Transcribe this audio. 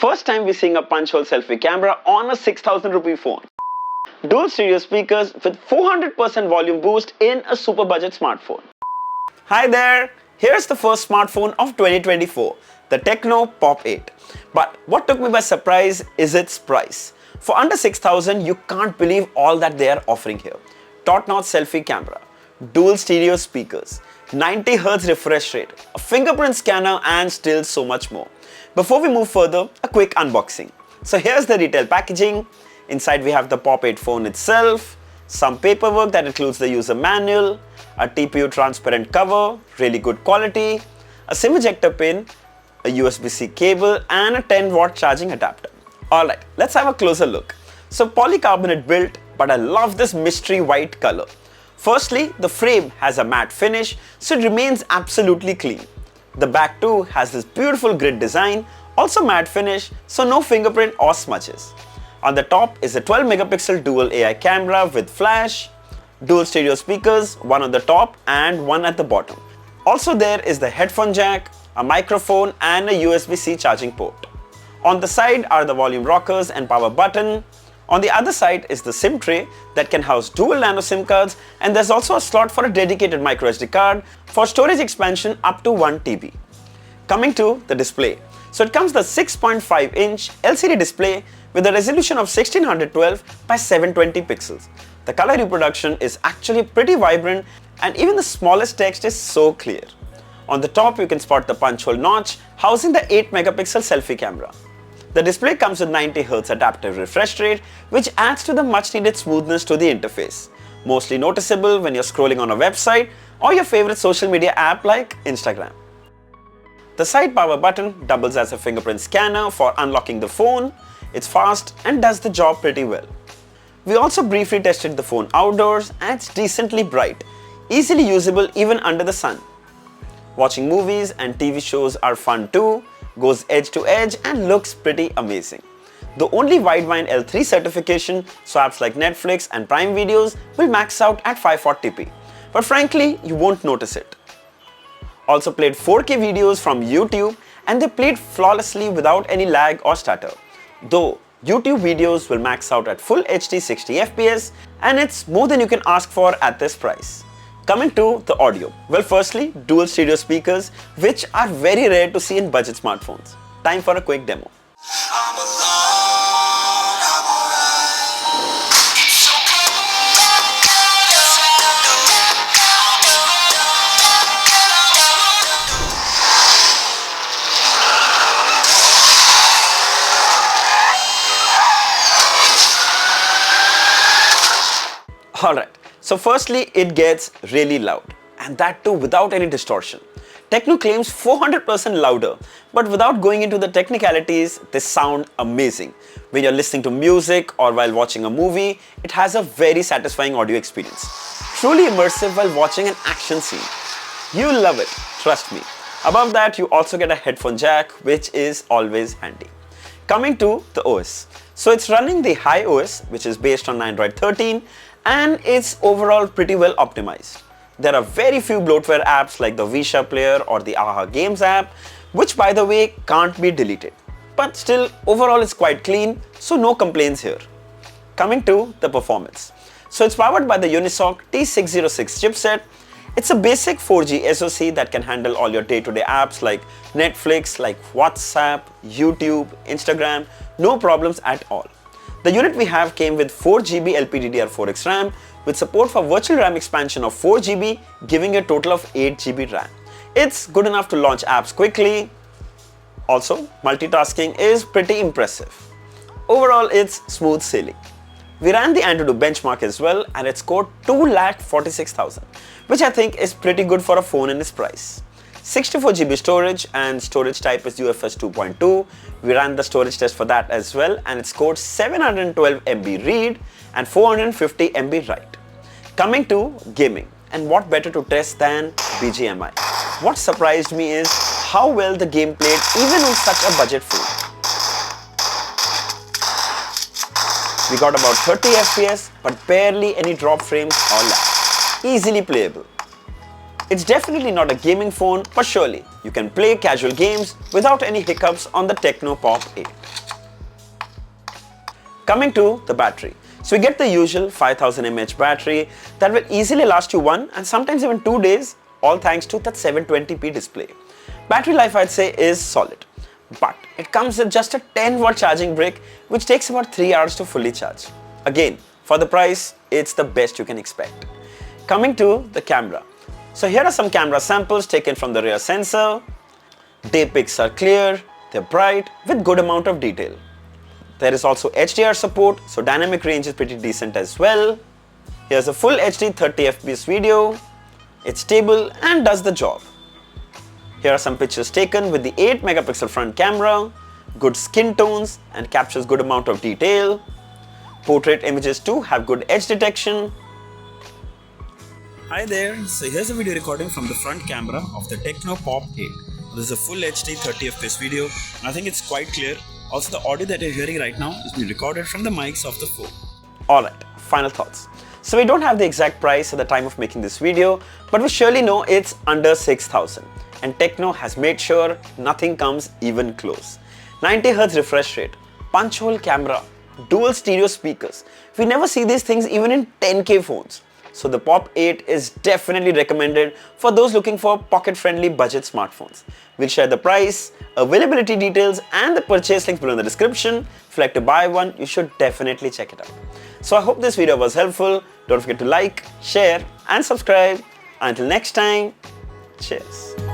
first time we're seeing a punch hole selfie camera on a 6,000 rupee phone. Dual stereo speakers with 400% volume boost in a super budget smartphone. Hi there! Here's the first smartphone of 2024, the Tecno Pop 8. But what took me by surprise is its price. For under 6,000, you can't believe all that they are offering here. Top-notch selfie camera, dual stereo speakers, 90Hz refresh rate, a fingerprint scanner and still so much more. Before we move further, a quick unboxing. So here's the retail packaging. Inside we have the Pop 8 phone itself, some paperwork that includes the user manual, a TPU transparent cover, really good quality, a SIM ejector pin, a USB-C cable and a 10-watt charging adapter. Alright, let's have a closer look. So polycarbonate built, but I love this mystery white color. Firstly, the frame has a matte finish, so it remains absolutely clean. The back too has this beautiful grid design, also matte finish, so no fingerprint or smudges. On the top is a 12 megapixel dual AI camera with flash, dual stereo speakers, one on the top and one at the bottom. Also there is the headphone jack, a microphone and a USB-C charging port. On the side are the volume rockers and power button. On the other side is the SIM tray that can house dual nano SIM cards, and there's also a slot for a dedicated microSD card for storage expansion up to 1 TB. Coming to the display. So it comes with a 6.5-inch LCD display with a resolution of 1612 by 720 pixels. The color reproduction is actually pretty vibrant and even the smallest text is so clear. On the top you can spot the punch hole notch housing the 8 megapixel selfie camera. The display comes with 90Hz adaptive refresh rate, which adds to the much needed smoothness to the interface, mostly noticeable when you're scrolling on a website or your favorite social media app like Instagram. The side power button doubles as a fingerprint scanner for unlocking the phone. It's fast and does the job pretty well. We also briefly tested the phone outdoors and it's decently bright, easily usable even under the sun. Watching movies and TV shows are fun too, goes edge to edge and looks pretty amazing. The only Widevine L3 certification, so apps like Netflix and Prime Videos will max out at 540p, but frankly you won't notice it. Also played 4K videos from YouTube and they played flawlessly without any lag or stutter. Though YouTube videos will max out at full HD 60 FPS and it's more than you can ask for at this price. Coming to the audio. Well, firstly, dual stereo speakers, which are very rare to see in budget smartphones. Time for a quick demo. Alright, so firstly it gets really loud, and that too without any distortion. Tecno claims 400% louder, but without going into the technicalities, they sound amazing. When you're listening to music or while watching a movie, it has a very satisfying audio experience. Truly immersive while watching an action scene. You'll love it, trust me. Above that, you also get a headphone jack, which is always handy. Coming to the OS. So it's running the High OS, which is based on Android 13, and it's overall pretty well optimized. There are very few bloatware apps like the Visha Player or the AHA Games app, which by the way can't be deleted. But still, overall it's quite clean, so no complaints here. Coming to the performance. So it's powered by the Unisoc T606 chipset. It's a basic 4G SoC that can handle all your day-to-day apps like Netflix, like WhatsApp, YouTube, Instagram, no problems at all. The unit we have came with 4GB LPDDR4X RAM with support for virtual RAM expansion of 4GB, giving a total of 8GB RAM. It's good enough to launch apps quickly. Also, multitasking is pretty impressive. Overall, it's smooth sailing. We ran the Antutu benchmark as well and it scored 2,46,000, which I think is pretty good for a phone in this price. 64GB storage and storage type is UFS 2.2. We ran the storage test for that as well and it scored 712 MB read and 450 MB write. Coming to gaming, and what better to test than BGMI. What surprised me is how well the game played even on such a budget phone. We got about 30 FPS but barely any drop frames or lag. Easily playable. It's definitely not a gaming phone, but surely you can play casual games without any hiccups on the Tecno Pop 8. Coming to the battery. So we get the usual 5000 mAh battery that will easily last you 1 and sometimes even 2 days, all thanks to that 720p display. Battery life I'd say is solid, but it comes with just a 10-watt charging brick which takes about 3 hours to fully charge. Again, for the price, it's the best you can expect. Coming to the camera. So here are some camera samples taken from the rear sensor. Day pics are clear, they're bright with good amount of detail. There is also HDR support, so dynamic range is pretty decent as well. Here's a full HD 30fps video. It's stable and does the job. Here are some pictures taken with the 8 megapixel front camera, good skin tones and captures good amount of detail. Portrait images too have good edge detection. Hi there, so here's a video recording from the front camera of the Tecno Pop 8. This is a full HD 30fps video and I think it's quite clear. Also, the audio that you're hearing right now is being recorded from the mics of the phone. Alright, final thoughts. So we don't have the exact price at the time of making this video, but we surely know it's under 6,000. And Tecno has made sure nothing comes even close. 90Hz refresh rate, punch hole camera, dual stereo speakers. We never see these things even in 10K phones. So the Pop 8 is definitely recommended for those looking for pocket-friendly budget smartphones. We'll share the price, availability details and the purchase links below in the description. If you'd like to buy one, you should definitely check it out. So I hope this video was helpful. Don't forget to like, share and subscribe. Until next time, cheers.